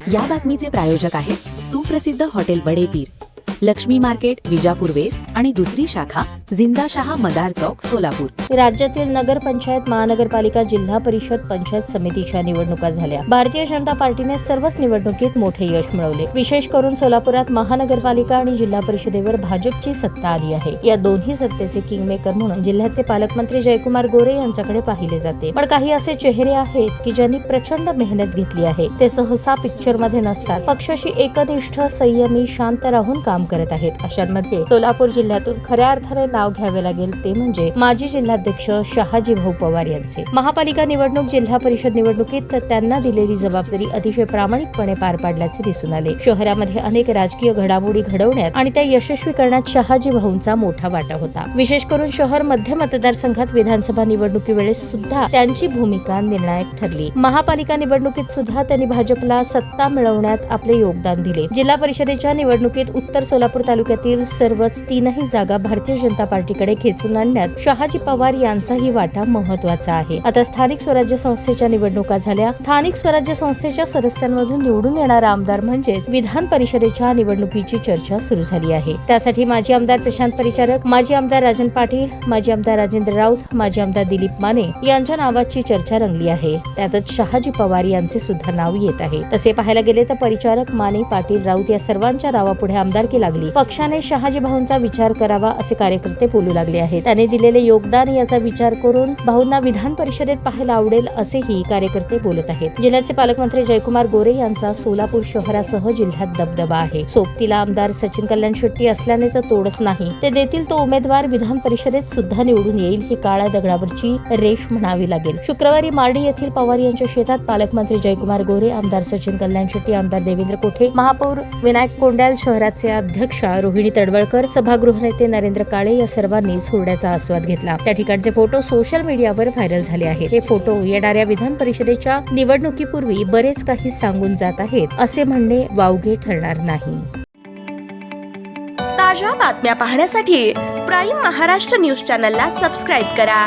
या बातमीचे प्रायोजक आहेत सुप्रसिद्ध hotel Badepir, Laxmi market, Vijapur west आणि दुसरी शाखा जिंदाशहा मदार चौक, सोलापूर। राज्यातील नगरपंचायत, महानगरपालिका, जिल्हा परिषद, पंचायत समितीच्या निवडणुका झाल्या। भारतीय जनता पार्टीने सर्वच निवडणुकीत मोठे यश मिळवले। विशेष करून सोलापुरात महानगरपालिका आणि जिल्हा परिषदेवर भाजपची सत्ता आली आहे। या दोन्ही सत्तेचे किंगमेकर म्हणून जिल्ह्याचे पालकमंत्री जयकुमार गोरे यांच्याकडे पाहिले जाते। पण काही असे चेहरे आहेत की ज्यांनी प्रचंड मेहनत घेतली आहे। ते सहसा पिक्चर मध्ये नसतात, पक्षाशी एकनिष्ठ, संयमी, शांत राहून काम करत आहेत। अशांमध्ये सोलापूर जिल्ह्यातून खऱ्या अर्थाने नाव घ्यावे लागेल ते म्हणजे माजी जिल्हाध्यक्ष शहाजी भाऊ पवार यांचे। महापालिका निवडणूक, जिल्हा परिषद निवडणुकीत त्यांना दिलेली जबाबदारी अतिशय प्रामाणिकपणे पार पाडल्याचे दिसून आले। शहरामध्ये अनेक राजकीय घडामोडी घडवण्यात आणि त्या यशस्वी करण्यात शहाजी भाऊंचा मोठा वाटा होता। विशेष करून शहर मध्य मतदारसंघात विधानसभा निवडणुकीवेळेस सुद्धा त्यांची भूमिका निर्णायक ठरली। महापालिका निवडणुकीत सुद्धा त्यांनी भाजपला सत्ता मिळवण्यात आपले योगदान दिले। जिल्हा परिषदेच्या निवडणुकीत उत्तर सोलापूर तालुक्यातील सर्वच तीनही जागा भारतीय जनता पार्टीकडे खेचून आणण्यात शहाजी पवार यांचाही वाटा महत्वाचा आहे। आता स्थानिक स्वराज्य संस्थेच्या निवडणुका झाल्या। स्थानिक स्वराज्य संस्थेच्या सदस्यांमधून निवडून येणारा आमदार म्हणजेच विधान परिषदेच्या निवडणुकीची चर्चा सुरू झाली आहे। त्यासाठी माजी आमदार प्रशांत परिचारक, माजी आमदार राजन पाटील, माजी आमदार राजेंद्र राऊत, माजी आमदार दिलीप माने यांच्या नावाची चर्चा रंगली आहे। त्यातच शहाजी पवार यांचे सुद्धा नाव येत आहे। तसे पाहायला गेले तर परिचारक, माने, पाटील, राऊत या सर्वांच्या नावापुढे आमदारकी लागली। पक्षाने शहाजी भाऊंचा विचार करावा असे कार्यकर्ते बोलू लागले आहेत। त्याने दिलेले योगदान याचा विचार करून भाऊंना विधान परिषदेत पाहायला आवडेल असेही कार्यकर्ते बोलत आहेत। जिल्ह्याचे पालकमंत्री जयकुमार गोरे यांचा सोलापूर शहरासह जिल्ह्यात दबदबा आहे। सोबतीला आमदार सचिन कल्याण शेट्टी असल्याने तर तोडच नाही, ते देतील तो उमेदवार विधान परिषदेत सुद्धा निवडून येईल ही काळ्या दगडावरची रेष म्हणावी लागेल। शुक्रवारी मार्डी येथील पवार यांच्या शेतात पालकमंत्री जयकुमार गोरे, आमदार सचिन कल्याण शेट्टी, आमदार देवेंद्र कोठे, महापौर विनायक कोंडाल, शहराचे अध्यक्ष रोहिणी तडवळकर, सभागृह नेते नरेंद्र काळे या सर्वांनीच हुरड्याचा आस्वाद घेतला। त्या ठिकाणचे फोटो सोशल मीडियावर व्हायरल झाले आहेत। हे फोटो येणाऱ्या विधान परिषदेच्या निवडणुकीपूर्वी बरेच काही सांगून जात आहेत असे म्हणणे वावगे ठरणार नाही। ताज्या बातम्या पाहण्यासाठी प्राईम महाराष्ट्र न्यूज चॅनलला सबस्क्राईब करा।